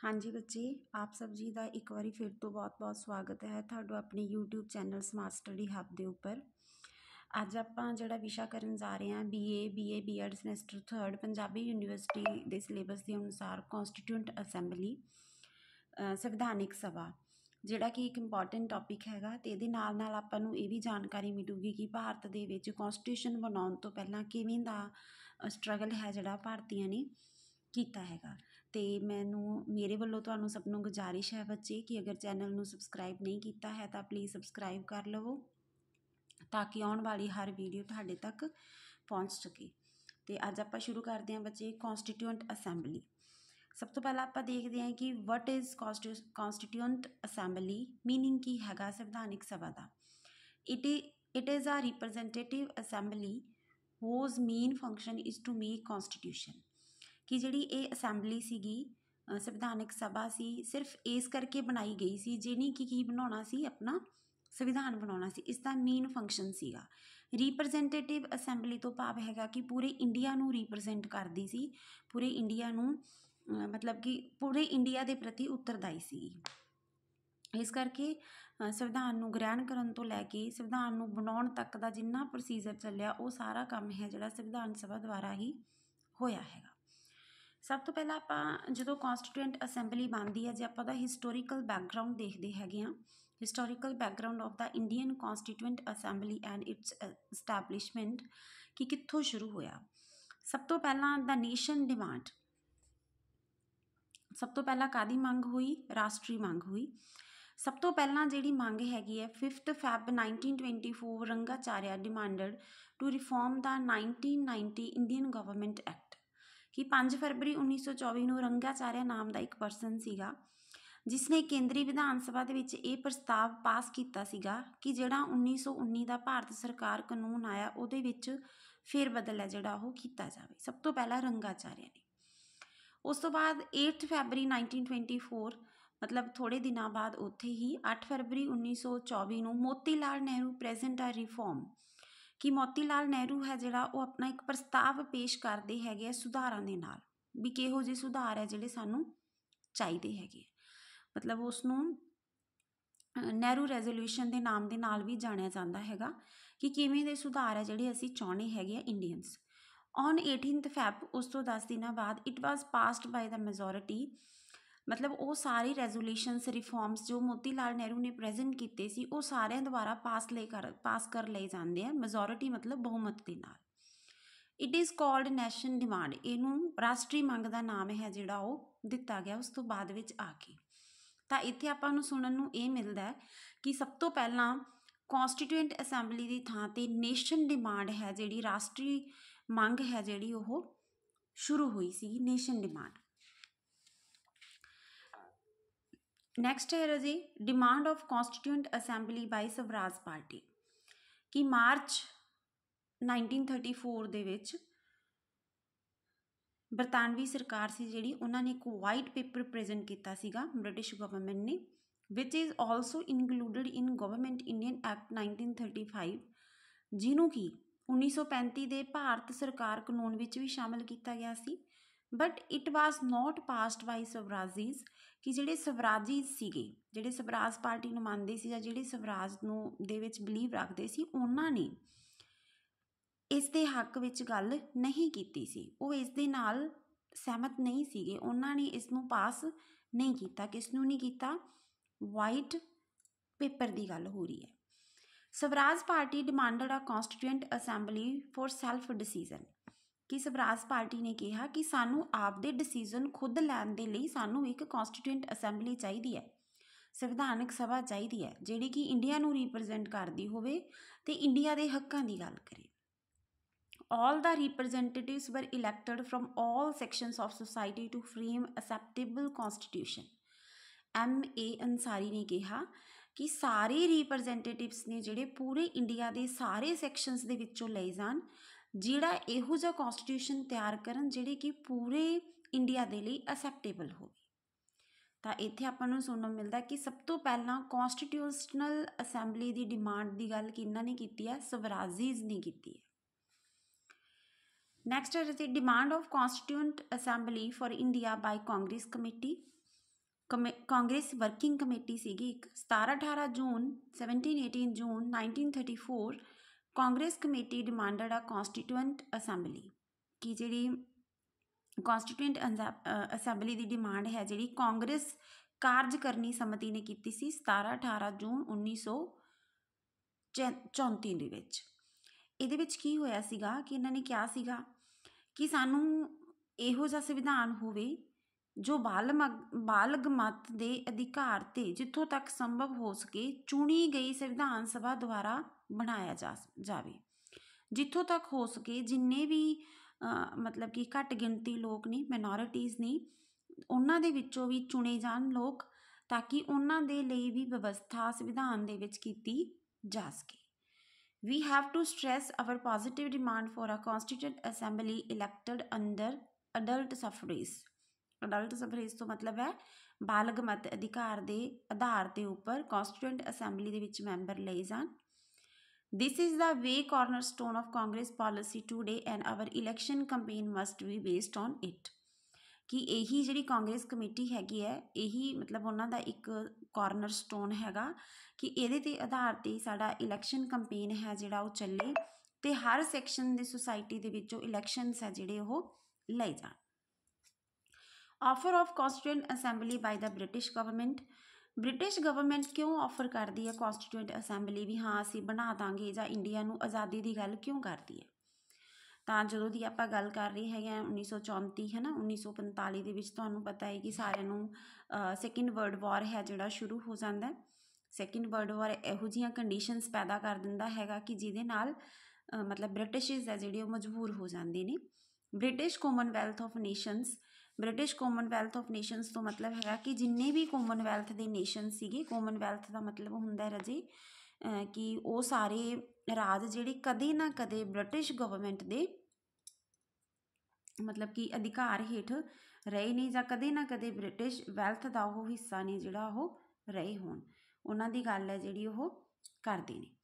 हाँ जी बच्चे, आप सब जी का एक बार फिर तो बहुत बहुत स्वागत है तुहाडा अपने YouTube channel smart study hub के उपर। अज आपां जिहड़ा विशा करन जा रहे हैं B A B Ed semester 3 Punjabi university के सिलेबस के अनुसार कॉन्स्टिट्यूएंट असैंबली संविधानिक सभा जिहड़ा कि एक इंपॉर्टेंट टॉपिक हैगा। तो ये नाल नाल आपां नूं ये भी जानकारी मिलूगी कि भारत दे विच कॉन्स्टिट्यूशन बनाउण तो पहलां किवें दा स्ट्रगल है जिहड़ा भारतीय ने कीता हैगा। तो मैनू मेरे वालों तुहानूं सब नूं गुजारिश है बच्चे कि अगर चैनल नूं सबसक्राइब नहीं किया है तो प्लीज़ सबसक्राइब कर लवो ताकि आने वाली हर वीडियो तुहाडे तक पहुँच सके। तो अज आपां शुरू करते हैं बच्चे कॉन्स्टिट्यूएंट असैंबली। सब तो पहला आपां देखते हैं कि what is constituent assembly, meaning की हैगा संविधानिक सभा का। It is a representative assembly whose main function is to make constitution. कि जिहड़ी ये असैंबली सीगी संविधानिक सभा सी सिर्फ इस करके बनाई गई सी जिहने की बनाउणा सी अपना संविधान बनाउणा सी, इसका मेन फंक्शन सीगा। रिप्रजेंटेटिव असैंबली तो भाव हैगा कि पूरे इंडिया नूं रिप्रजेंट करदी सी, पूरे इंडिया नूं मतलब कि पूरे इंडिया के प्रति उत्तरदाई सी। इस करके संविधान नूं ग्रहण करन तो लैके संविधान नूं बनाउण तक का जिन्ना प्रोसीजर चलिया वो सारा काम है जिहड़ा संविधान सभा द्वारा ही होया हैगा। सब तो पहला आपां जो कॉन्स्टिट्यूएंट असैंबली बनती है, जो आप हिस्टोरीकल बैकग्राउंड देखते हैं, historical background of the Indian constituent assembly and its establishment कि कित्थों शुरू होया। सब तो पहला द नेशन डिमांड, सब तो पहला कादी मंग हुई, राष्ट्रीय मंग हुई। सब तो पहला जिहड़ी मंग हैगी है 5 Feb 1924 Rangacharya demanded to reform the 1990 Indian government act कि 5 फरवरी 1924 ਨੂੰ रंगाचार्या नाम का एक परसन सीगा जिसने केंद्रीय विधान सभा ਦੇ ਵਿੱਚ ਇਹ ਪ੍ਰਸਤਾਵ ਪਾਸ ਕੀਤਾ ਸੀਗਾ ਕਿ ਜਿਹੜਾ 1919 ਦਾ ਭਾਰਤ ਸਰਕਾਰ ਕਾਨੂੰਨ ਆਇਆ ਉਹਦੇ ਵਿੱਚ ਫੇਰ ਬਦਲ ਹੈ ਜਿਹੜਾ ਉਹ ਕੀਤਾ ਜਾਵੇ। ਸਭ ਤੋਂ ਪਹਿਲਾਂ ਰੰਗਾਚਾਰਿਆ ਨੇ। ਉਸ ਤੋਂ ਬਾਅਦ 8 ਫਰਵਰੀ 1924 मतलब थोड़े दिनों बाद उत्थे ही 8 फरवरी 1924 ਨੂੰ मोती लाल नेहरू प्रेजेंट आ रिफॉर्म कि मोती लाल नेहरू है जिहड़ा वो अपना एक प्रस्ताव पेश करते हैं सुधारां दे नाल भी किहो जिहे सुधार है जिहड़े सानूं चाहीदे हैगे। मतलब उसनूं नेहरू रेजोल्यूशन के नाम के नाल भी जानिया जाता हैगा कि किवें दे सुधार है जिहड़े असीं चाहुंदे हैगे इंडियंस। ऑन 18 फैब उस तो 10 दिनों बाद it was passed by the majority, मतलब वो सारे रेजोल्यूशनस रिफॉर्म्स जो मोती लाल नेहरू ने प्रेजेंट किए सी वो सारे द्वारा पास कर ले जाते हैं मेजोरिटी मतलब बहुमत के नाल। It is called nation demand, इनू राष्ट्रीय मंग का नाम है जिहड़ा वो दिता गया उस तो बाद विच आके। तो इत्थे आपां नूं सुनन नूं ये मिलता है कि सब तो पहला कॉन्स्टिट्यूएंट असैंबली की थां ते नेशन डिमांड है जिहड़ी राष्ट्रीय मंग है जिहड़ी वो शुरू हुई सी, नेशन डिमांड। नैक्सट है जी demand of constituent assembly by Swaraj party कि मार्च 1934 दे विच बरतानवी सरकार सी जिहड़ी उन्होंने एक वाइट पेपर प्रेजेंट किया सीगा ब्रिटिश गवर्नमेंट ने which is also included in government Indian act 1935 जिन्हों कि 1935 के भारत सरकार कानून विच भी शामिल किया गया सी। But it was not passed by Swarajists कि जिहड़े स्वराजीज सीगे जिहड़े स्वराज पार्टी नूं मनदे सी जां जिहड़े स्वराज नूं दे विच बिलीव रखदे सी उन्हां ने इस दे हक विच गल नहीं कीती सी, वो इस दे नाल सहमत नहीं सीगे, उन्हां ने इस नूं पास नहीं कीता। किस नूं नहीं कीता? वाइट पेपर की गल हो रही है। Swaraj party demanded a constituent assembly for self decision कि स्वराज पार्टी ने कहा कि सानू आपदे डिसीजन खुद लैण दे लई सानू एक कॉन्स्टिट्यूएंट असैंबली चाहिए है, संविधानिक सभा चाहिए है जिहड़ी कि इंडिया नूं रिप्रजेंट करदी होवे ते इंडिया दे हक्कां दी गल करे। All the representatives were elected from all sections of society to frame acceptable constitution। M.A. Ansari ने कहा कि सारे रिप्रजेंटेटिव्स ने जिहड़े पूरे इंडिया के सारे सैक्शनस दे विचों लए जाण जिहड़ा इहो जिहा कॉन्स्टिट्यूशन तैयार करन जिहड़े कि पूरे इंडिया दे लई एक्सैप्टेबल होवे। तो इत्थे आपां नूं सुनन नूं मिलदा कि सब तो पहला कॉन्स्टिट्यूशनल असैंबली की डिमांड की गल किन्हां ने कीती है? स्वराजीज ने कीती है। नैक्सट है demand of constituent assembly for India by Congress committee Congress working committee ਸੀਗੀ ਇੱਕ 17-18 ਜੂਨ 17-18 ਜੂਨ 1934 ਕਾਂਗਰਸ ਕਮੇਟੀ ਡਿਮਾਂਡਡ ਆ ਕੌਂਸਟੀਟਿਊਐਂਟ ਅਸੈਂਬਲੀ ਕਿ ਜਿਹੜੀ ਕੌਂਸਟੀਟਿਊਐਂਟ ਅਸੈਂਬਲੀ ਦੀ ਡਿਮਾਂਡ ਹੈ ਜਿਹੜੀ ਕਾਂਗਰਸ ਕਾਰਜਕਰਨੀ ਸਮਿਤੀ ਨੇ ਕੀਤੀ ਸੀ 17-18 ਜੂਨ 1934 ਦੇ ਵਿੱਚ। ਇਹਦੇ ਵਿੱਚ ਕੀ ਹੋਇਆ ਸੀਗਾ ਕਿ ਇਹਨਾਂ ਨੇ ਕਿਹਾ ਸੀਗਾ ਕਿ ਸਾਨੂੰ ਇਹੋ ਜਿਹਾ ਸੰਵਿਧਾਨ ਹੋਵੇ ਜੋ ਬਾਲਗ ਮਤ ਦੇ ਅਧਿਕਾਰ 'ਤੇ ਜਿੱਥੋਂ ਤੱਕ ਸੰਭਵ ਹੋ ਸਕੇ ਚੁਣੀ ਗਈ ਸੰਵਿਧਾਨ ਸਭਾ ਦੁਆਰਾ ਬਣਾਇਆ ਜਾਵੇ, ਜਿੱਥੋਂ ਤੱਕ ਹੋ ਸਕੇ ਜਿੰਨੇ ਵੀ ਮਤਲਬ ਕਿ ਘੱਟ ਗਿਣਤੀ ਲੋਕ ਨੇ, ਮਾਈਨੋਰਿਟੀਜ਼ ਨੇ, ਉਹਨਾਂ ਦੇ ਵਿੱਚੋਂ ਵੀ ਚੁਣੇ ਜਾਣ ਲੋਕ ਤਾਂ ਕਿ ਉਹਨਾਂ ਦੇ ਲਈ ਵੀ ਵਿਵਸਥਾ ਸੰਵਿਧਾਨ ਦੇ ਵਿੱਚ ਕੀਤੀ ਜਾ ਸਕੇ। We have to stress our positive demand for a constituent assembly elected under adult suffrage। Adult suffrage ਤੋਂ ਮਤਲਬ ਹੈ ਬਾਲਗ ਮਤ ਅਧਿਕਾਰ ਦੇ ਆਧਾਰ ਦੇ ਉੱਪਰ ਕੌਂਸਟੀਟਿਊਐਂਟ ਅਸੈਂਬਲੀ ਦੇ ਵਿੱਚ ਮੈਂਬਰ ਲਏ ਜਾਣ। This is the way cornerstone of Congress policy today and our election campaign must be based on it। ਕਿ ਇਹੀ ਜਿਹੜੀ ਕਾਂਗਰਸ ਕਮੇਟੀ ਹੈਗੀ ਹੈ ਇਹੀ ਮਤਲਬ ਉਹਨਾਂ ਦਾ ਇੱਕ ਕਾਰਨਰ ਸਟੋਨ ਹੈਗਾ ਕਿ ਇਹਦੇ 'ਤੇ ਆਧਾਰ 'ਤੇ ਸਾਡਾ ਇਲੈਕਸ਼ਨ ਕੰਪੇਨ ਹੈ ਜਿਹੜਾ ਉਹ ਚੱਲੇ ਅਤੇ ਹਰ ਸੈਕਸ਼ਨ ਦੇ ਸੁਸਾਇਟੀ ਦੇ ਵਿੱਚੋਂ ਇਲੈਕਸ਼ਨਸ ਹੈ ਜਿਹੜੇ ਉਹ ਲਏ ਜਾਣ। Offer of constituent assembly by the British government ਕਿਉਂ ਆਫਰ ਕਰਦੀ ਹੈ ਕੌਂਸਟੀਟਿਊਐਂਟ ਅਸੈਂਬਲੀ ਵੀ ਹਾਂ ਅਸੀਂ ਬਣਾ ਦਾਂਗੇ ਜਾਂ ਇੰਡੀਆ ਨੂੰ ਆਜ਼ਾਦੀ ਦੀ ਗੱਲ ਕਿਉਂ ਕਰਦੀ ਹੈ? ਤਾਂ ਜਦੋਂ ਦੀ ਆਪਾਂ ਗੱਲ ਕਰ ਰਹੇ ਹੈਗੇ ਹਾਂ 1934 ਹੈ ਨਾ 1945 ਦੇ ਵਿੱਚ ਤੁਹਾਨੂੰ ਪਤਾ ਹੈ ਕਿ ਸਾਰਿਆਂ ਨੂੰ ਸੈਕਿੰਡ ਵਰਲਡ ਵਾਰ ਹੈ ਜਿਹੜਾ ਸ਼ੁਰੂ ਹੋ ਜਾਂਦਾ। ਸੈਕਿੰਡ ਵਰਲਡ ਵਾਰ ਇਹੋ ਜਿਹੀਆਂ ਕੰਡੀਸ਼ਨਸ ਪੈਦਾ ਕਰ ਦਿੰਦਾ ਹੈਗਾ ਕਿ ਜਿਹਦੇ ਨਾਲ ਮਤਲਬ ਬ੍ਰਿਟਿਸ਼ਿਜ਼ ਹੈ ਜਿਹੜੇ ਉਹ ਮਜਬੂਰ ਹੋ ਜਾਂਦੇ ਨੇ। ਬ੍ਰਿਟਿਸ਼ ਕਾਮਨਵੈਲਥ ਆਫ ਨੇਸ਼ਨਸ ਤੋਂ ਮਤਲਬ ਹੈਗਾ ਕਿ ਜਿੰਨੇ ਵੀ ਕਾਮਨਵੈਲਥ ਦੇ ਨੇਸ਼ਨ ਸੀਗੇ, ਕਾਮਨਵੈਲਥ ਦਾ ਮਤਲਬ ਹੁੰਦਾ ਰਾਜੇ ਕਿ ਉਹ ਸਾਰੇ ਰਾਜ ਜਿਹੜੇ ਕਦੇ ਨਾ ਕਦੇ ਬ੍ਰਿਟਿਸ਼ ਗਵਰਨਮੈਂਟ ਦੇ ਮਤਲਬ ਕਿ ਅਧਿਕਾਰ ਹੇਠ ਰਹੇ ਨੇ ਜਾਂ ਕਦੇ ਨਾ ਕਦੇ ਬ੍ਰਿਟਿਸ਼ ਵੈਲਥ ਦਾ ਉਹ ਹਿੱਸਾ ਨੇ ਜਿਹੜਾ ਉਹ ਰਹੇ ਹੋਣ, ਉਹਨਾਂ ਦੀ ਗੱਲ ਹੈ ਜਿਹੜੀ ਉਹ ਕਰਦੇ ਨੇ।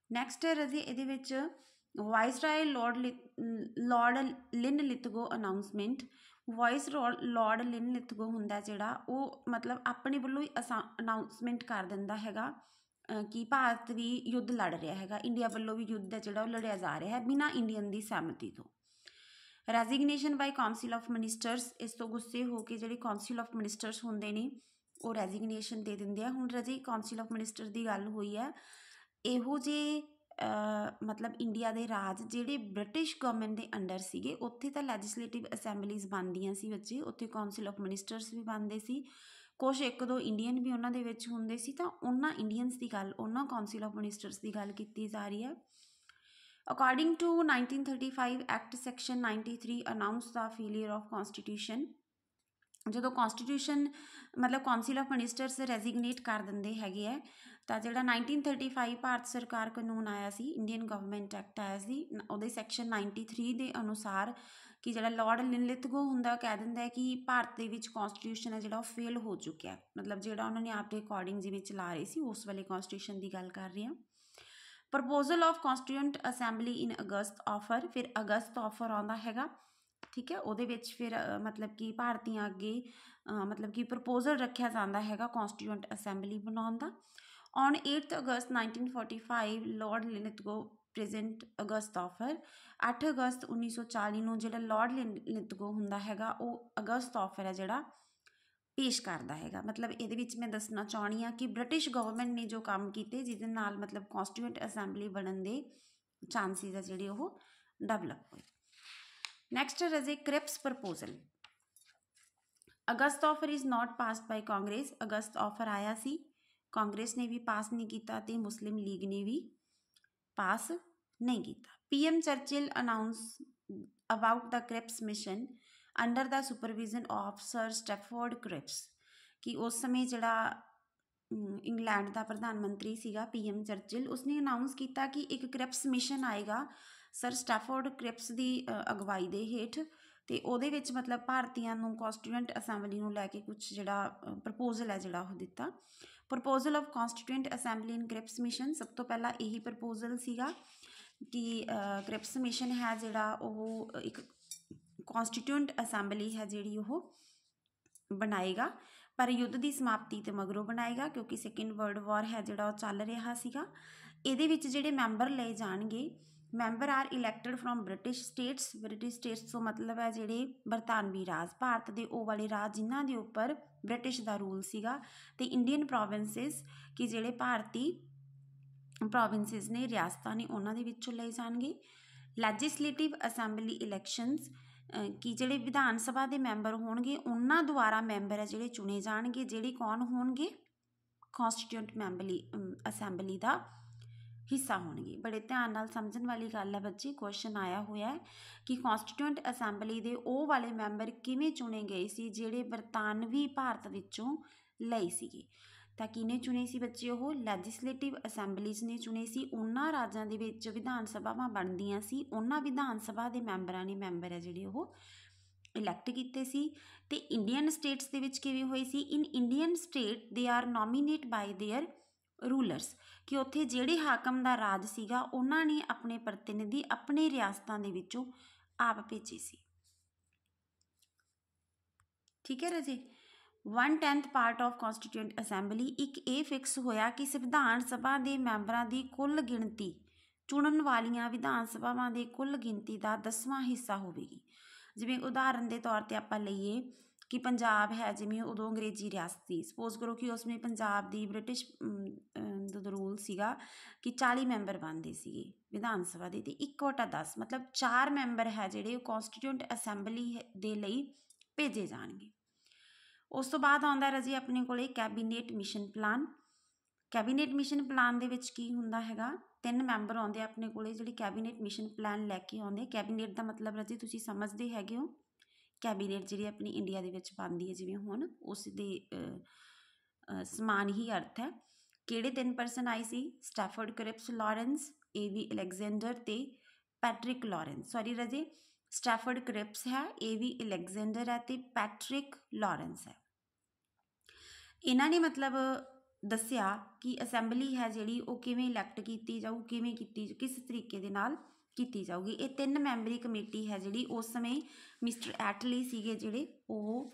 ਨੈਕਸਟ ਹੈ ਰਾਜੇ ਇਹਦੇ ਵਿੱਚ ਵਾਇਸਰਾਏ ਲਾਰਡ ਲਿਨਲਿਥਗੋ ਅਨਾਊਂਸਮੈਂਟ। ਲਾਰਡ ਲਿਨਲਿਥਗੋ ਹੁੰਦਾ ਜਿਹੜਾ ਉਹ ਮਤਲਬ ਆਪਣੇ ਵੱਲੋਂ ਹੀ ਅਨਾਊਂਸਮੈਂਟ ਕਰ ਦਿੰਦਾ ਹੈਗਾ ਕਿ ਭਾਰਤ ਵੀ ਯੁੱਧ ਲੜ ਰਿਹਾ ਹੈਗਾ, ਇੰਡੀਆ ਵੱਲੋਂ ਵੀ ਯੁੱਧ ਹੈ ਜਿਹੜਾ ਉਹ ਲੜਿਆ ਜਾ ਰਿਹਾ ਹੈ ਬਿਨਾਂ ਇੰਡੀਅਨ ਦੀ ਸਹਿਮਤੀ ਤੋਂ। ਰੈਜ਼ੀਗਨੇਸ਼ਨ ਬਾਈ ਕਾਉਂਸਿਲ ਆਫ ਮਿਨਿਸਟਰਸ, ਇਸ ਤੋਂ ਗੁੱਸੇ ਹੋ ਕੇ ਜਿਹੜੇ ਕਾਉਂਸਿਲ ਆਫ ਮਿਨਿਸਟਰਸ ਹੁੰਦੇ ਨੇ ਉਹ ਰੈਜ਼ੀਗਨੇਸ਼ਨ ਦੇ ਦਿੰਦੇ ਆ। ਹੁਣ ਰਾਜੇ ਕਾਉਂਸਿਲ ਆਫ ਮਿਨਿਸਟਰ ਦੀ ਗੱਲ ਹੋਈ ਹੈ, ਇਹੋ ਜਿਹੇ ਮਤਲਬ ਇੰਡੀਆ ਦੇ ਰਾਜ ਜਿਹੜੇ ਬ੍ਰਿਟਿਸ਼ ਗਵਰਨਮੈਂਟ ਦੇ ਅੰਡਰ ਸੀਗੇ ਉੱਥੇ ਤਾਂ ਲੈਜਿਸਲੇਟਿਵ ਅਸੈਂਬਲੀਜ਼ ਬਣਦੀਆਂ ਸੀ ਬੱਚੇ, ਉੱਥੇ ਕਾਉਂਸਿਲ ਆਫ ਮਿਨਿਸਟਰਸ ਵੀ ਬਣਦੇ ਸੀ, ਕੁਛ ਇੱਕ ਦੋ ਇੰਡੀਅਨ ਵੀ ਉਹਨਾਂ ਦੇ ਵਿੱਚ ਹੁੰਦੇ ਸੀ। ਤਾਂ ਉਹਨਾਂ ਇੰਡੀਅਨਸ ਦੀ ਗੱਲ, ਉਹਨਾਂ ਕਾਉਂਸਿਲ ਆਫ ਮਿਨਿਸਟਰਸ ਦੀ ਗੱਲ ਕੀਤੀ ਜਾ ਰਹੀ ਹੈ। According to 1935 act section 93 announce the failure of constitution. ਜਦੋਂ ਕੌਂਸਟੀਟਿਊਸ਼ਨ ਮਤਲਬ ਕਾਉਂਸਿਲ ਆਫ ਮਿਨਿਸਟਰਸ ਰੈਜ਼ੀਗਨੇਟ ਕਰ ਦਿੰਦੇ ਹੈਗੇ ਹੈ ਤਾਂ ਜਿਹੜਾ 1935 ਭਾਰਤ ਸਰਕਾਰ ਕਾਨੂੰਨ ਆਇਆ ਸੀ, ਇੰਡੀਅਨ ਗਵਰਨਮੈਂਟ ਐਕਟ ਆਇਆ ਸੀ, ਉਹਦੇ ਸੈਕਸ਼ਨ 93 ਦੇ ਅਨੁਸਾਰ ਕਿ ਜਿਹੜਾ ਲਾਰਡ ਲਿਨਲਿਥਗੋ ਹੁੰਦਾ ਉਹ ਕਹਿ ਦਿੰਦਾ ਹੈ ਕਿ ਭਾਰਤ ਦੇ ਵਿੱਚ ਕੌਂਸਟੀਟਿਊਸ਼ਨ ਹੈ ਜਿਹੜਾ ਉਹ ਫੇਲ ਹੋ ਚੁੱਕਿਆ, ਮਤਲਬ ਜਿਹੜਾ ਉਹਨਾਂ ਨੇ ਆਪ ਦੇ ਅਕੋਰਡਿੰਗ ਜਿਵੇਂ ਚਲਾ ਰਹੇ ਸੀ ਉਸ ਵਾਲੇ ਕੌਂਸਟੀਟਿਊਸ਼ਨ ਦੀ ਗੱਲ ਕਰ ਰਹੇ ਹਾਂ। Proposal of constituent assembly in August offer, ਫਿਰ ਅਗਸਤ ਆਫਰ ਆਉਂਦਾ ਹੈਗਾ, ਠੀਕ ਹੈ, ਉਹਦੇ ਵਿੱਚ ਫਿਰ ਮਤਲਬ ਕਿ ਭਾਰਤੀਆਂ ਅੱਗੇ ਮਤਲਬ ਕਿ ਪ੍ਰਪੋਜ਼ਲ ਰੱਖਿਆ ਜਾਂਦਾ ਹੈਗਾ ਕੌਂਸਟੀਟਿਊਐਂਟ ਅਸੈਂਬਲੀ ਬਣਾਉਣ ਦਾ। On 8 August 1945 lord Linlithgow present August offer. 8 ਅਗਸਤ 1940 ਨੂੰ ਜਿਹੜਾ ਲਾਰਡ ਲਿਨਲਿਥਗੋ ਹੁੰਦਾ ਹੈਗਾ ਉਹ ਅਗਸਤ ਆਫਰ ਹੈ ਜਿਹੜਾ ਪੇਸ਼ ਕਰਦਾ ਹੈਗਾ। ਮਤਲਬ ਇਹਦੇ ਵਿੱਚ ਮੈਂ ਦੱਸਣਾ ਚਾਹੁੰਦੀ ਹਾਂ ਕਿ ਬ੍ਰਿਟਿਸ਼ ਗਵਰਨਮੈਂਟ ਨੇ ਜੋ ਕੰਮ ਕੀਤੇ ਜਿਹਦੇ ਨਾਲ ਮਤਲਬ ਕੌਂਸਟੀਟਿਊਐਂਟ ਅਸੈਂਬਲੀ ਬਣਨ ਦੇ ਚਾਂਸਿਸ ਆ ਜਿਹੜੇ ਉਹ ਡਿਵੈਲਪ ਹੋਏ। ਨੈਕਸਟ ਰਾਜੇ Cripps proposal. August offer is not passed by Congress. ਅਗਸਤ ਆਫਰ ਆਇਆ ਸੀ, ਕਾਂਗਰਸ ਨੇ ਵੀ ਪਾਸ ਨਹੀਂ ਕੀਤਾ ਅਤੇ ਮੁਸਲਿਮ ਲੀਗ ਨੇ ਵੀ ਪਾਸ ਨਹੀਂ ਕੀਤਾ। PM Churchill announce about the Cripps mission under the supervision of sir Stafford Cripps. ਕਿ ਉਸ ਸਮੇਂ ਜਿਹੜਾ ਇੰਗਲੈਂਡ ਦਾ ਪ੍ਰਧਾਨ ਮੰਤਰੀ ਸੀਗਾ PM ਚਰਚਿਲ, ਉਸਨੇ ਅਨਾਊਂਸ ਕੀਤਾ ਕਿ ਇੱਕ ਕ੍ਰਿਪਸ ਮਿਸ਼ਨ ਆਏਗਾ ਸਰ ਸਟੈਫੋਰਡ ਕ੍ਰਿਪਸ ਦੀ ਅਗਵਾਈ ਦੇ ਹੇਠ, ਅਤੇ ਉਹਦੇ ਵਿੱਚ ਮਤਲਬ ਭਾਰਤੀਆਂ ਨੂੰ ਕੌਂਸਟੀਟਿਊਐਂਟ ਅਸੈਂਬਲੀ ਨੂੰ ਲੈ ਕੇ ਕੁਛ ਜਿਹੜਾ ਪ੍ਰਪੋਜ਼ਲ ਹੈ ਜਿਹੜਾ ਉਹ ਦਿੱਤਾ। Proposal of constituent assembly in Cripps mission, ਸਭ ਤੋਂ ਪਹਿਲਾਂ ਇਹੀ ਪ੍ਰਪੋਜ਼ਲ ਸੀਗਾ ਕਿ ਕ੍ਰਿਪਸ ਮਿਸ਼ਨ ਹੈ ਜਿਹੜਾ ਉਹ ਇੱਕ ਕੌਂਸਟੀਟਿਊਐਂਟ ਅਸੈਂਬਲੀ ਹੈ ਜਿਹੜੀ ਉਹ ਬਣਾਏਗਾ पर युद्ध की समाप्ति तो मगरों बनाएगा, क्योंकि सैकेंड वर्ल्ड वॉर है जिहड़ा चल रहा सीगा। इहदे विच जिहड़े मैंबर लए जाणगे, member are elected from British states तो मतलब है जिहड़े बरतानवी राज, भारत के वो वाले राज जिन्हां दे उपर ब्रिटिश का रूल सीगा, ते इंडियन प्रोविंसिस कि जिहड़े भारती प्रोविंसिस ने, रियासतां ने, उन्हां दे विचों लए जाणगे। लैजिसलेटिव असैंबली इलैक्शनस कि जिहड़े विधान सभा के मैंबर होणगे उन्हां द्वारा मैंबर है जिहड़े चुने जाणगे, जिहड़े कौन होणगे, कॉन्स्टीट्यूएंट असैंबली का हिस्सा होणगे। बड़े ध्यान नाल समझण वाली गल है बच्चे, क्वेश्चन आया होया है कि कॉन्स्टीट्यूएंट असैंबली के वो वाले मैंबर किवें चुने गए सी जिहड़े बरतानवी भारत विचों लए सीगे। तां किने चुने सी बच्चे, वो लैजिसलेटिव असैंबलीज ने चुने सी। उन्हां राज्यां दे विच विधान सभावां बनदियां सी, उन्हां विधान सभा के मैंबरां ने मैंबर है जिहड़े वो इलैक्ट कीते सी। ते इंडियन स्टेट्स दे विच किवें होई सी, in Indian state they are nominate by their rulers, कि उत्थे जिहड़े हाकम दा राज सीगा उन्हां ने अपने प्रतिनिधि अपने रियासतां दे विचों आप भेजे सी। ठीक है राजे। 1/10 पार्ट ऑफ कॉन्स्टीट्यूएंट असैंबली एक ये फिक्स होया कि संविधान सभा के मैंबरां की कुल गिणती चुनन वालियां विधान सभावां की कुल गिणती का 10वां हिस्सा होवेगी। जिवें उदाहरण के तौर पर आपां लईए कि पंजाब है, जिवें उदों अंग्रेजी रियासत सी, सपोज करो कि उसमें पंजाब की ब्रिटिश रूल सीगा कि 40 मैंबर बनते सीगे विधान सभा के, 1/10 मतलब 4 मैंबर है जिहड़े कॉन्स्टीट्यूएंट असैंबली दे लई भेजे जाणगे। उस तो बाद आउंदा राजी अपने कोले cabinet mission plan. Cabinet mission plan दे विच की हुंदा हैगा, 3 मैंबर आउंदे अपने कोले जिहड़े कैबीनेट मिशन प्लान लैके आउंदे। कैबीनेट का मतलब राजी तुसीं समझदे हैगे हो, कैबीनेट जिहड़ी अपनी इंडिया दे विच बनदी है जिवें हुण उस दे समान ही अर्थ है। किहड़े 3 परसन आए सी, स्टैफर्ड क्रिप्स लॉरेंस, A.V. अलेगजेंडर ते पैट्रिक लॉरेंस। सॉरी राजे, स्टैफर्ड क्रिप्स है, A.V. अलेगजेंडर है ते पैट्रिक लॉरेंस है। इन्हां ने मतलब दस्सिया कि असैंबली है जिहड़ी वो किवें इलैक्ट कीती जाऊ, किवें कीती, किस तरीके दे नाल कीती जाऊगी। ये 3 मैंबरी कमेटी है जिहड़ी उस समय मिस्टर एटली सीगे जिहड़े वो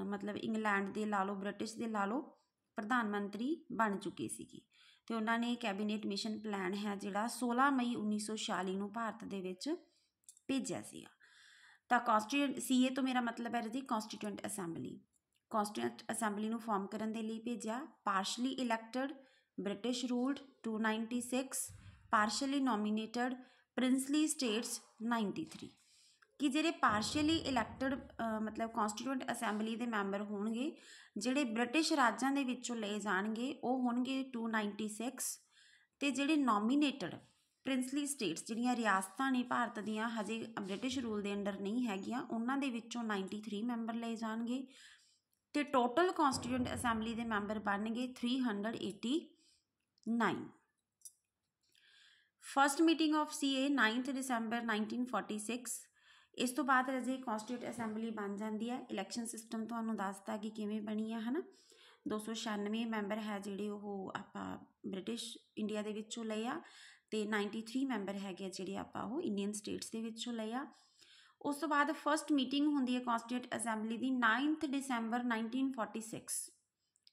मतलब इंग्लैंड दे ला लो, ब्रिटिश दे ला लो, प्रधानमंत्री बन चुके सीगे। ते उन्होंने कैबीनेट मिशन प्लान है जिहड़ा 16 मई 1946 नूं भारत दे विच भेजिया सीगा। तां कॉन्स्टीट्यूएंट CA तो मेरा मतलब है जी कॉन्स्टीट्यूएंट असैंबली। कॉन्स्टीट्यूएंट असैंबली नूं फॉर्म करन दे लई भेजिया। Partially elected, British ruled 296, partially nominated, princely states 93। कि जिहड़े पार्शली इलैक्टेड मतलब कॉन्स्टीट्यूएंट असैंबली के मैंबर होणगे जिहड़े ब्रिटिश राज्यां दे विचों लए जाणगे वो होणगे 296, ते जिहड़े नॉमीनेटेड प्रिंसली स्टेट्स जिहड़ियां रियासतां ने भारत दियां हजे ब्रिटिश रूल के अंडर नहीं हैगियां उन्हां दे विचों 93 मैंबर लए जाणगे। ते टोटल कॉन्स्टीट्यूएंट असैंबली के मैंबर बनणगे 389। First meeting of CA 9 December 1946। इस तो बाद रजे कॉन्स्टीट्यूएंट असैंबली बन जाती है। इलैक्शन सिस्टम तुहानूं दसदा कि किवें बनी है ना। 296 मैंबर है जिहड़े वो आपां ब्रिटिश इंडिया दे विचों लए आ, ते 93 मैंबर हैगे जिहड़े आपां वो इंडियन स्टेट्स दे विचों लए आ। उस तो बाद फर्स्ट मीटिंग होंदी है कॉन्स्टीट्यूएंट असैंबली की 9 दिसंबर 1946।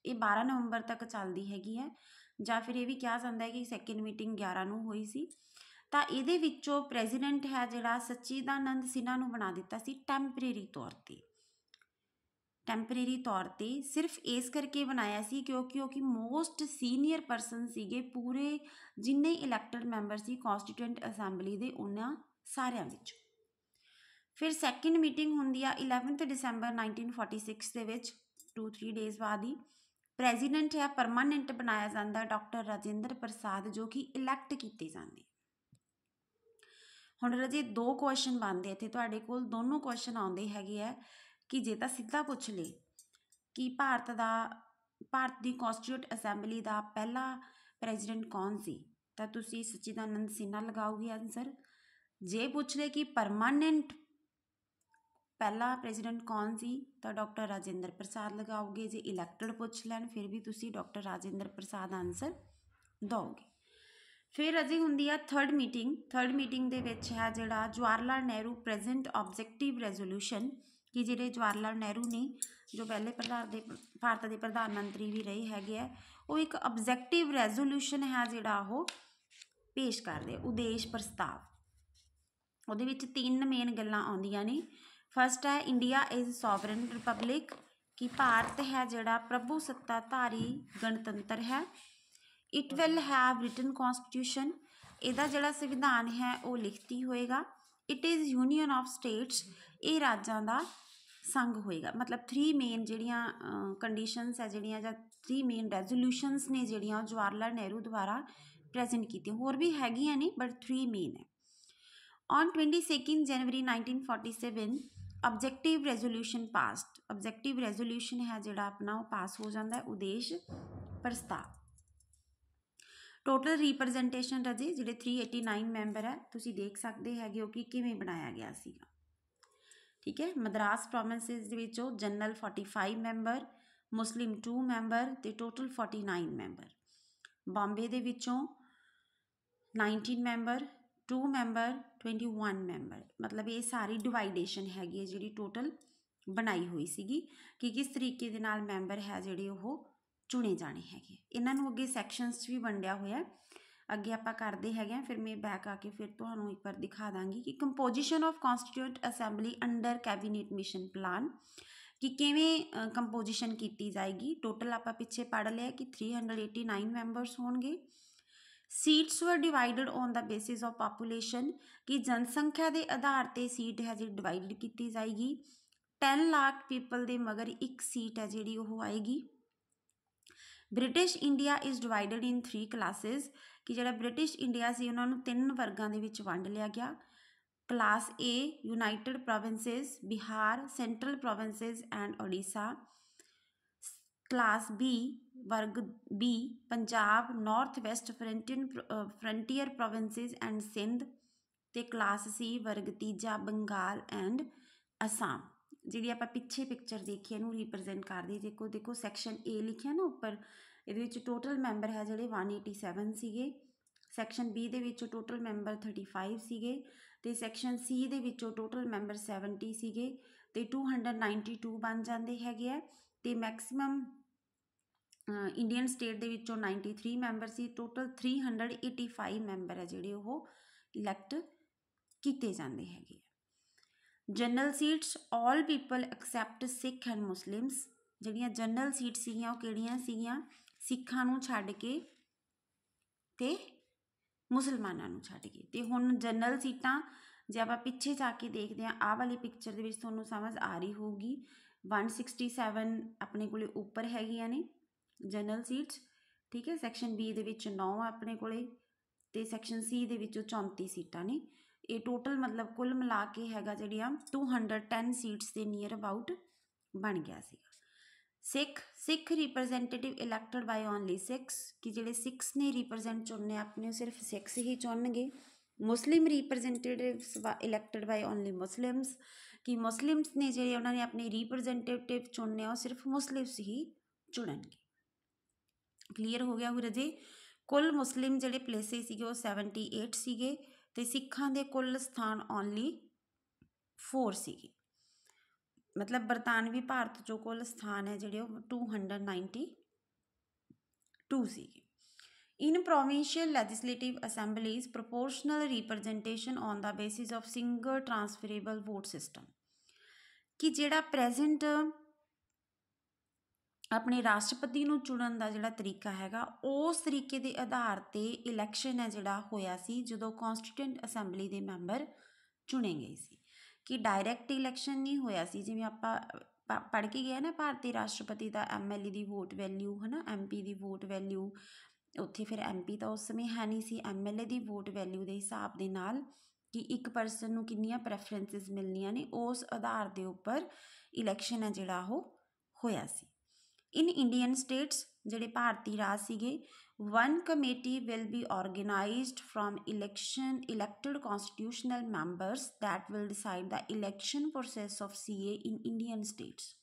ये 12 नवंबर तक चलती हैगी है, ਜਾਂ फिर ये भी कहा जाता है कि सैकेंड मीटिंग 11 ਨੂੰ ਹੋਈ ਸੀ। ਤਾਂ ਇਹਦੇ ਵਿੱਚੋਂ ਪ੍ਰੈਜ਼ੀਡੈਂਟ ਹੈ ਜਿਹੜਾ ਸੱਚੀਦਾਨੰਦ ਸਿन्हा ਨੂੰ ਬਣਾ ਦਿੱਤਾ ਸੀ ਟੈਂਪਰੇਰੀ ਤੌਰ ਤੇ ਸਿਰਫ ਇਸ ਕਰਕੇ ਬਣਾਇਆ ਸੀ ਕਿਉਂਕਿ ਉਹ ਕਿ ਮੋਸਟ ਸੀਨੀਅਰ ਪਰਸਨ ਸੀਗੇ ਪੂਰੇ ਜਿੰਨੇ ਇਲੈਕਟਡ ਮੈਂਬਰ ਸੀ ਕੌਂਸਟੀਟਿਊਐਂਟ ਅਸੈਂਬਲੀ ਦੇ ਉਹਨਾਂ ਸਾਰਿਆਂ ਵਿੱਚੋਂ। ਫਿਰ ਸੈਕਿੰਡ ਮੀਟਿੰਗ ਹੁੰਦੀ ਆ 11 ਦਸੰਬਰ 1946 ਦੇ ਵਿੱਚ 2-3 ਡੇਜ਼ ਬਾਅਦ ਹੀ। ਪ੍ਰੈਜ਼ੀਡੈਂਟ ਹੈ ਪਰਮਾਨੈਂਟ ਬਣਾਇਆ ਜਾਂਦਾ ਡਾਕਟਰ ਰਾਜਿੰਦਰ ਪ੍ਰਸਾਦ ਜੋ ਕਿ ਇਲੈਕਟ ਕੀਤੇ ਜਾਂਦੇ। ਹੁਣ ਰਾਜੇ 2 ਕੁਐਸਚਨ ਬਣਦੇ ਇੱਥੇ ਤੁਹਾਡੇ ਕੋਲ, ਦੋਨੋਂ ਕੁਐਸਚਨ ਆਉਂਦੇ ਹੈਗੇ ਆ ਕਿ ਜੇ ਤਾਂ ਸਿੱਧਾ ਪੁੱਛ ਲੇ ਕਿ ਭਾਰਤ ਦੀ ਕੌਂਸਟੀਟਿਊਟ ਅਸੈਂਬਲੀ ਦਾ ਪਹਿਲਾ ਪ੍ਰੈਜ਼ੀਡੈਂਟ ਕੌਣ ਸੀ ਤਾਂ ਤੁਸੀਂ ਸੱਚੀਦਾਨੰਦ ਸਿन्हा ਲਗਾਓਗੇ ਆਨਸਰ। ਜੇ ਪੁੱਛ ਲੇ ਕਿ ਪਰਮਾਨੈਂਟ ਪਹਿਲਾ ਪ੍ਰੈਜ਼ੀਡੈਂਟ ਕੌਣ ਸੀ ਤਾਂ ਡਾਕਟਰ ਰਾਜਿੰਦਰ ਪ੍ਰਸਾਦ ਲਗਾਓਗੇ। ਜੇ ਇਲੈਕਟਡ ਪੁੱਛ ਲੈਣ ਫਿਰ ਵੀ ਤੁਸੀਂ ਡਾਕਟਰ ਰਾਜਿੰਦਰ ਪ੍ਰਸਾਦ ਆਨਸਰ ਦਿਓਗੇ। ਫਿਰ ਅਜੇ ਹੁੰਦੀ ਆ ਥਰਡ ਮੀਟਿੰਗ ਦੇ ਵਿੱਚ ਹੈ ਜਿਹੜਾ Jawahar Lal Nehru present objective resolution कि ਜਿਹੜੇ ਜਵਾਹਰ ਲਾਲ ਨਹਿਰੂ ਨੇ ਜੋ ਪਹਿਲੇ ਭਾਰਤ ਦੇ ਪ੍ਰਧਾਨ ਮੰਤਰੀ ਵੀ ਰਹੇ ਹੈਗੇ ਆ, ਉਹ ਇੱਕ ਆਬਜੈਕਟਿਵ ਰੈਜ਼ੋਲੂਸ਼ਨ ਹੈ ਜਿਹੜਾ ਉਹ ਪੇਸ਼ ਕਰਦੇ ਉਦੇਸ਼ ਪ੍ਰਸਤਾਵ। ਉਹਦੇ ਵਿੱਚ 3 ਮੇਨ ਗੱਲਾਂ ਆਉਂਦੀਆਂ ਨੇ। ਫਸਟ ਹੈ ਇੰਡੀਆ ਇਜ਼ ਸੋਵਰਨ ਰਿਪਬਲਿਕ, ਕਿ ਭਾਰਤ ਹੈ ਜਿਹੜਾ ਪ੍ਰਭੂ ਸੱਤਾਧਾਰੀ ਗਣਤੰਤਰ ਹੈ। It will have written constitution, ਇਹਦਾ ਜਿਹੜਾ ਸੰਵਿਧਾਨ ਹੈ ਉਹ ਲਿਖਤੀ ਹੋਏਗਾ। It is union of states, ਇਹ ਰਾਜਾਂ ਦਾ ਸੰਘ ਹੋਏਗਾ। ਮਤਲਬ 3 ਮੇਨ ਜਿਹੜੀਆਂ ਕੰਡੀਸ਼ਨਸ ਹੈ ਜਿਹੜੀਆਂ ਜਾਂ 3 ਮੇਨ ਰੈਜ਼ੋਲੂਸ਼ਨਸ ਨੇ ਜਿਹੜੀਆਂ ਉਹ ਜਵਾਹਰ ਲਾਲ ਨਹਿਰੂ ਦੁਆਰਾ ਪ੍ਰੈਜੈਂਟ ਕੀਤੀਆਂ, ਹੋਰ ਵੀ ਹੈਗੀਆਂ ਨੇ ਬਟ 3 ਮੇਨ ਹੈ। On 22 January 1947 objective resolution passed, objective resolution है जिहड़ा अपना वो पास हो जाता है उदेश प्रस्ताव। टोटल रिप्रजेंटेशन रजे जिहड़े 389 मैंबर है तुसीं देख सकते हैगे हो कि किवें बनाया गया सीगा। ठीक है, मद्रास प्रोविंसिस दे विचों जनरल 45 मैंबर, मुस्लिम 2 मैंबर ते टोटल 49 मैंबर। बॉम्बे दे विचों 19 मैंबर, 2 मैंबर, 21 मैंबर। मतलब ये सारी डिवाइडेशन हैगी जी टोटल बनाई हुई सीगी कि किस तरीके दे नाल मैंबर है जिहड़े वो चुने जाने हैगे। इन्हां नूं अगे सैक्शनस भी वंडिया होया, अगे आपां करदे हैगे। फिर मैं बैक आके फिर तुहानूं एक बार दिखा दांगी कि composition of constituent assembly under cabinet mission plan, कि किवें कंपोजिशन की जाएगी। टोटल आपां पिछे पढ़ लिया कि 389 मैंबरस होणगे। Seats were divided on the basis of population, कि जनसंख्या के आधार पर सीट है जी डिवाइड की जाएगी। 10 लाख पीपल के मगर एक सीट है जी वो आएगी। British India is divided in 3 classes, कि जो ब्रिटिश इंडिया से उन्होंने 3 वर्गों के वंड लिया गया। Class A United Provinces Bihar, Central Provinces and Odisha. Class B वर्ग B Punjab, North West Frontier Provinces and Sindh. ते क्लास सी वर्ग तीजा बंगाल एंड असम। जी आप पिछे पिक्चर देखिए इनू रिप्रजेंट कर दी। देखो देखो सैक्शन ए लिखिया ना उपर, ये टोटल मैंबर है जोड़े 187 सीगे। सैक्शन बी दे टोटल मैंबर 35 सीगे, ते सैक्शन सी दे टोटल मैंबर 70 सीगे, ते 292 बन जाते हैगे। ते मैक्सीमम इंडियन स्टेट दे विचों 93 मैंबर सी। टोटल 385 मैंबर है जिहड़े वो इलैक्ट किए जाते हैं। General seats all people except Sikh and Muslims. जिहड़ियां जनरल सीट सीगियां वो किहड़ियां सीगियां, सिखां नूं छड्ड के ते मुसलमानां नूं छड्ड के। ते हुण जनरल सीटां जे आपां पिछे जाके देखते हैं, आह वाली पिक्चर दे विच तुहानूं समझ आ रही होगी 167 अपने कोले उपर हैगियां ने जनरल सीट्स। ठीक है, सैक्शन बी दे विच 9 अपने कोले, ते सैक्शन सी दे विचों 34 सीटां ने। ये टोटल मतलब कुल मिला के हैगा जिहड़ियां 210 सीट्स के नीयर अबाउट बन गया सीगा। Sikh representative elected by only 6, कि जिहड़े 6 ने रिप्रजेंट चुनने अपने सिर्फ 6 ही चुनणगे। Muslim representatives elected by only Muslims, कि मुस्लिम्स ने जिहड़े उन्होंने अपने रिप्रजेंटेटिव चुनने वो सिर्फ मुस्लिम्स ही चुनणगे। क्लीयर हो गया हो रजे। कुल मुस्लिम जिहड़े प्लेसिस सीगे वो 78 सीगे, ते सिखां दे कुल स्थान ओनली 4 सीगे। मतलब बरतानवी भारत जो कुल स्थान है जिहड़े 292 सीगे। In provincial legislative assemblies proportional representation on the basis of single transferable vote system, कि जिहड़ा प्रेजेंट अपने राष्ट्रपति नूं चुनन दा जिहड़ा तरीका हैगा उस तरीके के आधार पर इलैक्शन है जिहड़ा होया सी जदों कॉन्स्टिट्यूएंट असैंबली के मैंबर चुने गए सी, कि डायरैक्ट इलैक्शन नहीं होया सी। जिवें आपां पढ़ के गए ना भारतीय राष्ट्रपति का MLA की वोट वैल्यू है ना, MP की वोट वैल्यू, उत्थे फिर MP तो उस समय है नहीं सी, MLA की वोट वैल्यू के हिसाब के नाल कि एक परसन नूं किन्नियां प्रैफरेंसिस मिलनियां ने उस आधार के उपर इलैक्शन है जिहड़ा होया सी। इन इंडियन स्टेट्स जिहड़े भारतीय राज सीगे, one committee will be organised from elected constitutional members that will decide the election process of CA in Indian states.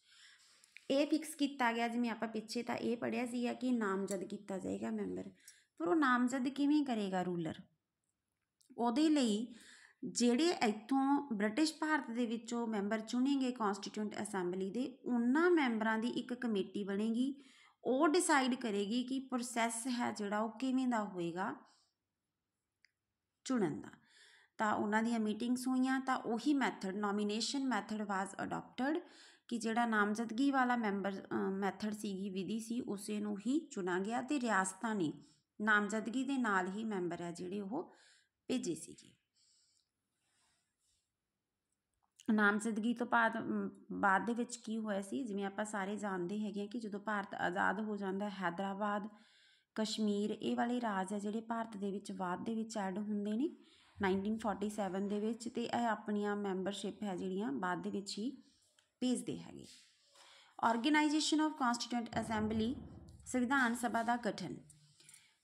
ये फिक्स किया गया, जिवें आपां पिछे तो ये पढ़िया सीगा कि नामजद किया जाएगा मैंबर, पर वो नामजद किवें करेगा रूलर। उहदे लई ਜਿਹੜੇ ਇੱਥੋਂ ਬ੍ਰਿਟਿਸ਼ ਭਾਰਤ ਦੇ ਵਿੱਚੋਂ ਮੈਂਬਰ ਚੁਣੇ ਗਏ ਕੌਂਸਟੀਟਿਊਂਟ ਅਸੈਂਬਲੀ ਦੇ, ਉਹਨਾਂ ਮੈਂਬਰਾਂ ਦੀ ਇੱਕ ਕਮੇਟੀ ਬਣੇਗੀ। ਉਹ ਡਿਸਾਈਡ ਕਰੇਗੀ ਕਿ ਪ੍ਰੋਸੈਸ ਹੈ ਜਿਹੜਾ ਉਹ ਕਿਵੇਂ ਦਾ ਹੋਏਗਾ ਚੁਣਨ ਦਾ। ਤਾਂ ਉਹਨਾਂ ਦੀਆਂ ਮੀਟਿੰਗਸ ਹੋਈਆਂ ਤਾਂ ਉਹੀ ਮੈਥਡ, ਨੋਮੀਨੇਸ਼ਨ ਮੈਥਡ ਵਾਜ਼ ਅਡੋਪਟਡ, ਕਿ ਜਿਹੜਾ ਨਾਮਜ਼ਦਗੀ ਵਾਲਾ ਮੈਥਡ ਸੀਗੀ, ਵਿਧੀ ਸੀ, ਉਸੇ ਨੂੰ ਹੀ ਚੁਣਾ ਗਿਆ ਅਤੇ ਰਿਆਸਤਾਂ ਨੇ ਨਾਮਜ਼ਦਗੀ ਦੇ ਨਾਲ ਹੀ ਮੈਂਬਰ ਹੈ ਜਿਹੜੇ ਉਹ ਭੇਜੇ ਸੀਗੇ। ਨਾਮਜ਼ਦਗੀ ਤੋਂ ਬਾਅਦ ਦੇ ਵਿੱਚ ਕੀ ਹੋਇਆ ਸੀ, ਜਿਵੇਂ ਆਪਾਂ ਸਾਰੇ ਜਾਣਦੇ ਹੈਗੇ ਕਿ ਜਦੋਂ ਭਾਰਤ ਆਜ਼ਾਦ ਹੋ ਜਾਂਦਾ, ਹੈਦਰਾਬਾਦ, ਕਸ਼ਮੀਰ, ਇਹ ਵਾਲੇ ਰਾਜ ਹੈ ਜਿਹੜੇ ਭਾਰਤ ਦੇ ਵਿੱਚ ਬਾਅਦ ਦੇ ਵਿੱਚ ਐਡ ਹੁੰਦੇ ਨੇ 1947 ਦੇ ਵਿੱਚ, ਅਤੇ ਇਹ ਆਪਣੀਆਂ ਮੈਂਬਰਸ਼ਿਪ ਹੈ ਜਿਹੜੀਆਂ ਬਾਅਦ ਦੇ ਵਿੱਚ ਹੀ ਭੇਜਦੇ ਹੈਗੇ। ਆਰਗੇਨਾਈਜੇਸ਼ਨ ਆਫ ਕੌਂਸਟੀਟਿਊਂਟ ਅਸੈਂਬਲੀ, ਸੰਵਿਧਾਨ ਸਭਾ ਦਾ ਗਠਨ।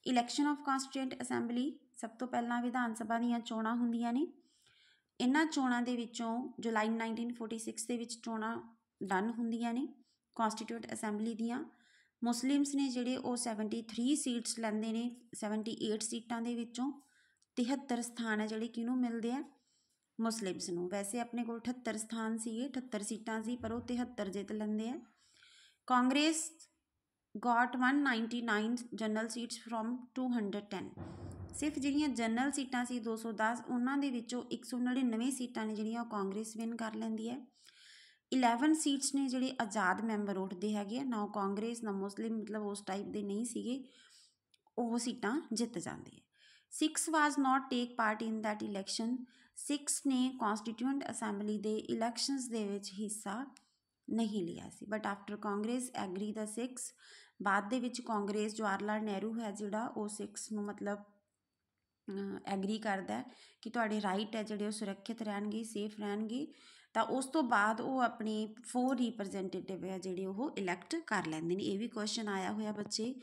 ਇਲੈਕਸ਼ਨ ਆਫ ਕੌਂਸਟੀਟਿਊਂਟ ਅਸੈਂਬਲੀ, ਸਭ ਤੋਂ ਪਹਿਲਾਂ ਵਿਧਾਨ ਸਭਾ ਦੀਆਂ ਚੋਣਾਂ ਹੁੰਦੀਆਂ ਨੇ। ਇਹਨਾਂ ਚੋਣਾਂ ਦੇ ਵਿੱਚੋਂ ਜੁਲਾਈ 1946 ਦੇ ਵਿੱਚ ਚੋਣਾਂ ਡਨ ਹੁੰਦੀਆਂ ਨੇ ਕੌਂਸਟੀਟਿਊਂਟ ਅਸੈਂਬਲੀ ਦੀਆਂ। ਮੁਸਲਿਮਸ ਨੇ ਜਿਹੜੇ ਉਹ 73 ਸੀਟਸ ਲੈਂਦੇ ਨੇ। 78 ਸੀਟਾਂ ਦੇ ਵਿੱਚੋਂ 73 ਸਥਾਨ ਹੈ ਜਿਹੜੇ ਕਿਹਨੂੰ ਮਿਲਦੇ ਆ, ਮੁਸਲਿਮਸ ਨੂੰ। ਵੈਸੇ ਆਪਣੇ ਕੋਲ 78 ਸਥਾਨ ਸੀਗੇ, 78 ਸੀਟਾਂ ਸੀ, ਪਰ ਉਹ 73 ਜਿੱਤ ਲੈਂਦੇ ਆ। Congress got 199 general seats from 210। ਸਿਰਫ ਜਿਹੜੀਆਂ ਜਨਰਲ ਸੀਟਾਂ ਸੀ 210, ਉਹਨਾਂ ਦੇ ਵਿੱਚੋਂ 199 ਸੀਟਾਂ ਨੇ ਜਿਹੜੀਆਂ ਉਹ ਕਾਂਗਰਸ ਵਿਨ ਕਰ ਲੈਂਦੀ ਹੈ। 11 ਸੀਟਸ ਨੇ ਜਿਹੜੇ ਆਜ਼ਾਦ ਮੈਂਬਰ ਉੱਠਦੇ ਹੈਗੇ ਆ, ਨਾ ਉਹ ਕਾਂਗਰਸ ਨਾ ਮੁਸਲਿਮ, ਮਤਲਬ ਉਸ ਟਾਈਪ ਦੇ ਨਹੀਂ ਸੀਗੇ, ਉਹ ਸੀਟਾਂ ਜਿੱਤ ਜਾਂਦੇ ਹੈ। 6 was not take part in that election. 6 ਨੇ ਕੌਂਸਟੀਟਿਊਂਟ ਅਸੈਂਬਲੀ ਦੇ ਇਲੈਕਸ਼ਨਸ ਦੇ ਵਿੱਚ ਹਿੱਸਾ ਨਹੀਂ ਲਿਆ ਸੀ। ਬਟ ਆਫਟਰ ਕਾਂਗਰਸ ਐਗਰੀ ਦਾ 6, ਬਾਅਦ ਦੇ ਵਿੱਚ ਕਾਂਗਰਸ, ਜਵਾਹਰ ਲਾਲ ਨਹਿਰੂ ਹੈ ਜਿਹੜਾ, ਉਹ 6 ਨੂੰ ਮਤਲਬ ਐਗਰੀ ਕਰਦਾ ਕਿ ਤੁਹਾਡੇ ਰਾਈਟ ਹੈ ਜਿਹੜੇ ਉਹ ਸੁਰੱਖਿਅਤ ਰਹਿਣਗੇ, ਸੇਫ ਰਹਿਣਗੇ। ਤਾਂ ਉਸ ਤੋਂ ਬਾਅਦ ਉਹ ਆਪਣੇ 4 ਰਿਪਰੈਜ਼ੈਂਟੇਟਿਵ ਹੈ ਜਿਹੜੇ ਉਹ ਇਲੈਕਟ ਕਰ ਲੈਂਦੇ ਨੇ। ਇਹ ਵੀ ਕੁਐਸਚਨ ਆਇਆ ਹੋਇਆ ਬੱਚੇ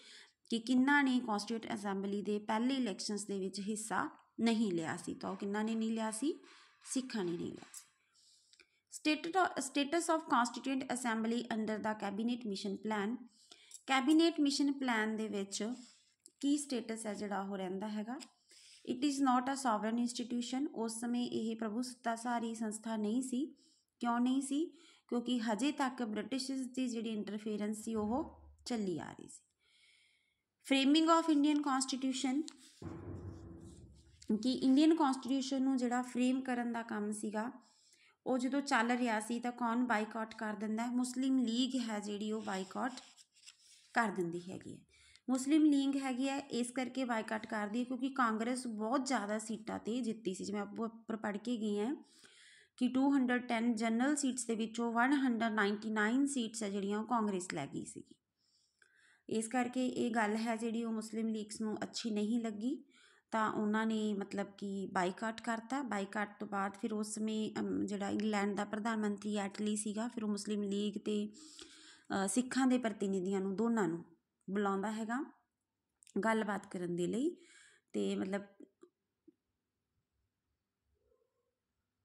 ਕਿ ਕਿੰਨਾ ਨੇ ਕੌਂਸਟੀਟਿਊਂਟ ਅਸੈਂਬਲੀ ਦੇ ਪਹਿਲੇ ਇਲੈਕਸ਼ਨਸ ਦੇ ਵਿੱਚ ਹਿੱਸਾ ਨਹੀਂ ਲਿਆ ਸੀ, ਤਾਂ ਉਹ ਕਿੰਨਾ ਨੇ ਨਹੀਂ ਲਿਆ ਸੀ, ਸਿੱਖਾਂ ਨੇ ਨਹੀਂ ਲਿਆ ਸੀ। Status of constituent assembly under the cabinet mission plan. Cabinet mission plan ਦੇ ਵਿੱਚ ਕੀ ਸਟੇਟਸ ਹੈ ਜਿਹੜਾ ਉਹ ਰਹਿੰਦਾ ਹੈਗਾ। It is not a sovereign institution. ਉਸ ਸਮੇਂ ਇਹ ਪ੍ਰਭੂਸੱਤਾਧਾਰੀ ਸੰਸਥਾ ਨਹੀਂ ਸੀ। ਕਿਉਂ ਨਹੀਂ ਸੀ? ਕਿਉਂਕਿ ਹਜੇ ਤੱਕ ਬ੍ਰਿਟਿਸ਼ ਦੀ ਜਿਹੜੀ ਇੰਟਰਫੇਰੈਂਸ ਸੀ ਉਹ ਚੱਲੀ ਆ ਰਹੀ ਸੀ। ਫਰੇਮਿੰਗ ਆਫ ਇੰਡੀਅਨ ਕੌਂਸਟੀਟਿਊਸ਼ਨ, ਕਿ ਇੰਡੀਅਨ ਕੌਂਸਟੀਟਿਊਸ਼ਨ ਨੂੰ ਜਿਹੜਾ ਫਰੇਮ ਕਰਨ ਦਾ ਕੰਮ ਸੀਗਾ ਉਹ ਜਦੋਂ ਚੱਲ ਰਿਹਾ ਸੀ ਤਾਂ ਕੌਣ ਬਾਈਕਾਟ ਕਰ ਦਿੰਦਾ? ਮੁਸਲਿਮ ਲੀਗ ਹੈ ਜਿਹੜੀ ਉਹ ਬਾਈਕਾਟ ਕਰ ਦਿੰਦੀ ਹੈਗੀ ਹੈ। ਮੁਸਲਿਮ ਲੀਗ ਹੈਗੀ ਹੈ ਇਸ ਕਰਕੇ ਬਾਈਕਾਟ ਕਰਦੀ ਹੈ ਕਿਉਂਕਿ ਕਾਂਗਰਸ ਬਹੁਤ ਜ਼ਿਆਦਾ ਸੀਟਾਂ 'ਤੇ ਜਿੱਤੀ ਸੀ। ਜਿਵੇਂ ਆਪਾਂ ਉੱਪਰ ਪੜ੍ਹ ਕੇ ਗਏ ਹਾਂ ਕਿ 210 ਜਨਰਲ ਸੀਟਸ ਦੇ ਵਿੱਚੋਂ 199 ਸੀਟਸ ਹੈ ਜਿਹੜੀਆਂ ਉਹ ਕਾਂਗਰਸ ਲੈ ਗਈ ਸੀਗੀ। ਇਸ ਕਰਕੇ ਇਹ ਗੱਲ ਹੈ ਜਿਹੜੀ ਉਹ ਮੁਸਲਿਮ ਲੀਗਸ ਨੂੰ ਅੱਛੀ ਨਹੀਂ ਲੱਗੀ, ਤਾਂ ਉਹਨਾਂ ਨੇ ਮਤਲਬ ਕਿ ਬਾਈਕਾਟ ਕਰਤਾ। ਬਾਈਕਾਟ ਤੋਂ ਬਾਅਦ ਫਿਰ ਉਸ ਸਮੇਂ ਜਿਹੜਾ ਇੰਗਲੈਂਡ ਦਾ ਪ੍ਰਧਾਨ ਮੰਤਰੀ ਐਟਲੀ ਸੀਗਾ, ਫਿਰ ਉਹ ਮੁਸਲਿਮ ਲੀਗ ਅਤੇ ਸਿੱਖਾਂ ਦੇ ਪ੍ਰਤੀਨਿਧੀਆਂ ਨੂੰ, ਦੋਨਾਂ ਨੂੰ ਬੁਲਾਉਂਦਾ ਹੈਗਾ ਗੱਲਬਾਤ ਕਰਨ ਦੇ ਲਈ, ਅਤੇ ਮਤਲਬ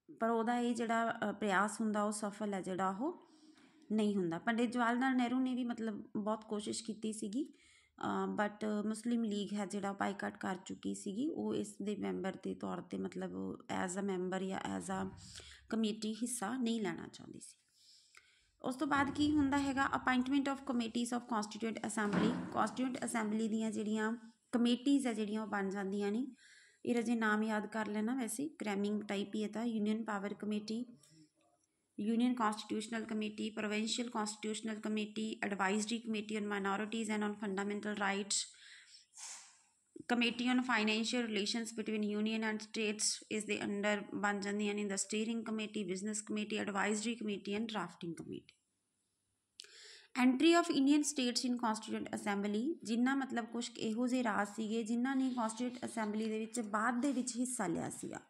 ਪਰ ਉਹਦਾ ਇਹ ਜਿਹੜਾ ਪ੍ਰਯਾਸ ਹੁੰਦਾ ਉਹ ਸਫਲ ਹੈ ਜਿਹੜਾ ਉਹ ਨਹੀਂ ਹੁੰਦਾ। ਪੰਡਿਤ ਜਵਾਹਰ ਲਾਲ ਨਹਿਰੂ ਨੇ ਵੀ ਮਤਲਬ ਬਹੁਤ ਕੋਸ਼ਿਸ਼ ਕੀਤੀ ਸੀਗੀ, ਬਟ ਮੁਸਲਿਮ ਲੀਗ ਹੈ ਜਿਹੜਾ ਬਾਈਕਾਟ ਕਰ ਚੁੱਕੀ ਸੀਗੀ। ਉਹ ਇਸ ਦੇ ਮੈਂਬਰ ਦੇ ਤੌਰ 'ਤੇ ਮਤਲਬ ਐਜ਼ ਅ ਮੈਂਬਰ ਜਾਂ ਐਜ਼ ਅ ਕਮੇਟੀ ਹਿੱਸਾ ਨਹੀਂ ਲੈਣਾ ਚਾਹੁੰਦੀ ਸੀ। ਉਸ ਤੋਂ ਬਾਅਦ ਕੀ ਹੁੰਦਾ ਹੈਗਾ, appointment of committees of constituent assembly. Constituent assembly ਦੀਆਂ ਜਿਹੜੀਆਂ ਕਮੇਟੀਜ਼ ਹੈ ਜਿਹੜੀਆਂ ਉਹ ਬਣ ਜਾਂਦੀਆਂ ਨੇ। ਇਹ ਰਾਜੇ ਨਾਮ ਯਾਦ ਕਰ ਲੈਣਾ, ਵੈਸੇ ਕ੍ਰੈਮਿੰਗ ਟਾਈਪ ਹੀ ਹੈ। ਤਾਂ union power committee, union constitutional committee, provincial constitutional committee, advisory committee on minorities and on fundamental rights, committee on financial relations between union and states ਇਸ ਦੇ ਅੰਡਰ ਬਣ ਜਾਂਦੀਆਂ ਨੇ। The steering committee, business committee, advisory committee and drafting committee. Entry of Indian states in constituent assembly, ਜਿਨ੍ਹਾਂ ਮਤਲਬ ਕੁਛ ਇਹੋ ਜਿਹੇ ਰਾਜ ਸੀਗੇ ਜਿਨ੍ਹਾਂ ਨੇ ਕੌਂਸਟੀਟਿਊਂਟ ਅਸੈਂਬਲੀ ਦੇ ਵਿੱਚ ਬਾਅਦ ਦੇ ਵਿੱਚ ਹਿੱਸਾ ਲਿਆ ਸੀਗਾ।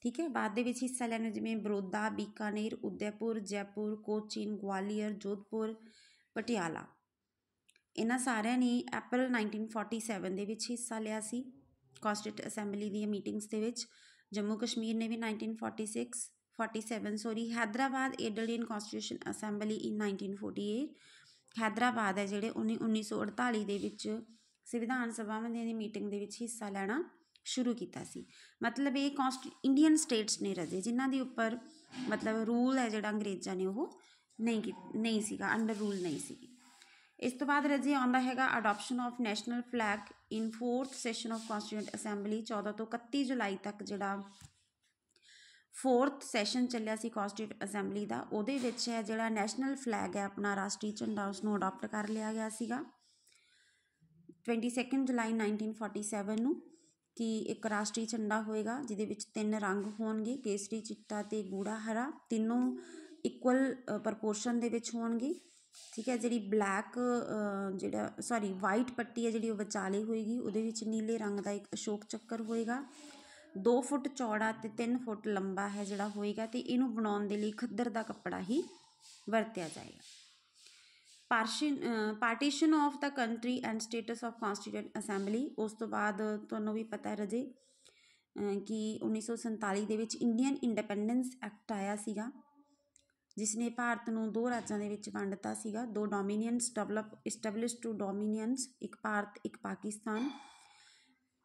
ਠੀਕ ਹੈ, ਬਾਅਦ ਦੇ ਵਿੱਚ ਹਿੱਸਾ ਲੈਣਾ, ਜਿਵੇਂ ਬੜੌਦਾ, ਬੀਕਾਨੇਰ, ਉਦੈਪੁਰ, ਜੈਪੁਰ, ਕੋਚੀਨ, ਗਵਾਲੀਅਰ, ਜੋਧਪੁਰ, ਪਟਿਆਲਾ, ਇਹਨਾਂ ਸਾਰਿਆਂ ਨੇ ਅਪ੍ਰੈਲ 1947 ਦੇ ਵਿੱਚ ਹਿੱਸਾ ਲਿਆ ਸੀ ਕੌਂਸਟੀਟਿਊਂਟ ਅਸੈਂਬਲੀ ਦੀਆਂ ਮੀਟਿੰਗਸ ਦੇ ਵਿੱਚ। ਜੰਮੂ ਕਸ਼ਮੀਰ ਨੇ ਵੀ 1947 ਹੈਦਰਾਬਾਦ ਏਡਡ ਇਨ ਕੌਂਸਟੀਟਿਊਸ਼ਨ ਅਸੈਂਬਲੀ ਇਨ 1948। ਹੈਦਰਾਬਾਦ ਹੈ ਜਿਹੜੇ 1948 ਦੇ ਵਿੱਚ ਸੰਵਿਧਾਨ ਸਭਾਵਾਂ ਦੀ ਮੀਟਿੰਗ ਦੇ ਵਿੱਚ ਹਿੱਸਾ ਲੈਣਾ शुरू किया सी। मतलब ये इंडियन स्टेट्स ने रजे जिन्हां दे उपर मतलब रूल है जिहड़ा अंग्रेज़ां ने वो नहीं सीगा, अंडर रूल नहीं सी। इस तो बाद रजे आउंदा हैगा adoption of national flag in 4th session of constituent assembly 14 तो 31 जुलाई तक जिहड़ा 4th सैशन ਚੱਲਿਆ ਸੀ कॉन्स्टीट्यूएंट असैंबली ਦਾ ਉਹਦੇ ਵਿੱਚ ਹੈ ਜਿਹੜਾ ਨੈਸ਼ਨਲ ਫਲੈਗ ਹੈ ਆਪਣਾ ਰਾਸ਼ਟਰੀ ਝੰਡਾ ਉਸਨੂੰ ਅਡਾਪਟ ਕਰ ਲਿਆ ਗਿਆ ਸੀਗਾ 22 ਜੁਲਾਈ 1947 ਨੂੰ ਕਿ ਇੱਕ ਰਾਸ਼ਟਰੀ ਝੰਡਾ ਹੋਏਗਾ ਜਿਹਦੇ ਵਿੱਚ 3 ਰੰਗ ਹੋਣਗੇ ਕੇਸਰੀ ਚਿੱਟਾ ਤੇ ਗੂੜਾ ਹਰਾ ਤਿੰਨੋਂ ਇਕੁਅਲ ਪ੍ਰਪੋਰਸ਼ਨ ਦੇ ਵਿੱਚ ਹੋਣਗੇ ਠੀਕ ਹੈ। ਜਿਹੜੀ ਬਲੈਕ ਵਾਈਟ ਪੱਟੀ ਹੈ ਜਿਹੜੀ ਉਹ ਵਿਚਾਲੇ ਹੋਏਗੀ ਉਹਦੇ ਵਿੱਚ ਨੀਲੇ ਰੰਗ ਦਾ ਇੱਕ ਅਸ਼ੋਕ ਚੱਕਰ ਹੋਏਗਾ 2 ਫੁੱਟ ਚੌੜਾ ਤੇ 3 ਫੁੱਟ ਲੰਬਾ ਹੈ ਜਿਹੜਾ ਹੋਏਗਾ ਤੇ ਇਹਨੂੰ ਬਣਾਉਣ ਦੇ ਲਈ ਖੱਦਰ ਦਾ ਕੱਪੜਾ ਹੀ ਵਰਤਿਆ ਜਾਏਗਾ। Partition of the country and status of constituent assembly ਉਸ ਤੋਂ ਬਾਅਦ ਤੁਹਾਨੂੰ ਵੀ ਪਤਾ ਰਜੇ ਕਿ 1947 ਦੇ ਵਿੱਚ ਇੰਡੀਅਨ ਇੰਡੀਪੈਂਡੈਂਸ ਐਕਟ ਆਇਆ ਸੀਗਾ ਜਿਸ ਨੇ ਭਾਰਤ ਨੂੰ 2 ਰਾਜਾਂ ਦੇ ਵਿੱਚ ਵੰਡਤਾ ਸੀਗਾ। 2 ਡੋਮੀਨੀਅਨਸ ਇਸਟੈਬਲਿਸ਼ 2 ਡੋਮੀਨੀਅਨਸ ਇੱਕ ਭਾਰਤ ਇੱਕ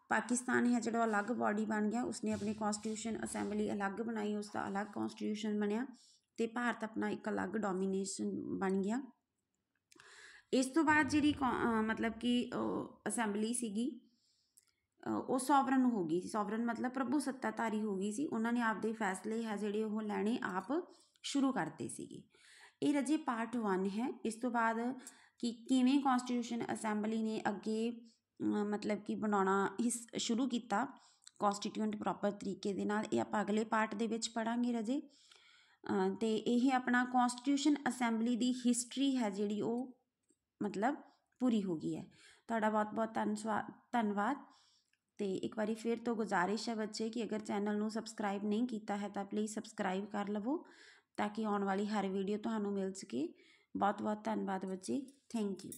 ਪਾਕਿਸਤਾਨ है जो अलग बॉडी बन गया उसने अपनी कॉन्स्टिट्यूशन असैंबली अलग बनाई उसका अलग कॉन्स्टिट्यूशन बनया तो भारत अपना एक अलग डोमीनेशन बन गया। इस तो बाद जी मतलब कि असैंबली सीगी वो सॉवरन हो गई सॉवरन मतलब प्रभु सत्ताधारी हो गई सी उन्होंने आपदे फैसले है जोड़े वो लैने आप शुरू करते सीगे। ये रजे पार्ट 1 है। इस तो बाद कि किवें कॉन्स्टिट्यूशन असैंबली ने अगे मतलब कि बनाना शुरू किया कॉन्स्टिट्यूएंट प्रॉपर तरीके दे नाल ये आपां अगले पार्ट दे विच पढ़ांगे रजे तो यह अपना कॉन्स्टिट्यूशन असैंबली दी हिस्टरी है जिहड़ी वो मतलब पूरी हो गई है। तुहाडा बहुत बहुत धन्नवाद तो एक बारी फिर तो गुजारिश है बच्चे कि अगर चैनल नूं सबसक्राइब नहीं किया है तो प्लीज़ सबसक्राइब कर लवो ताकि आने वाली हर वीडियो तुहानूं मिल सके। बहुत बहुत धन्नवाद बच्चे, थैंक यू।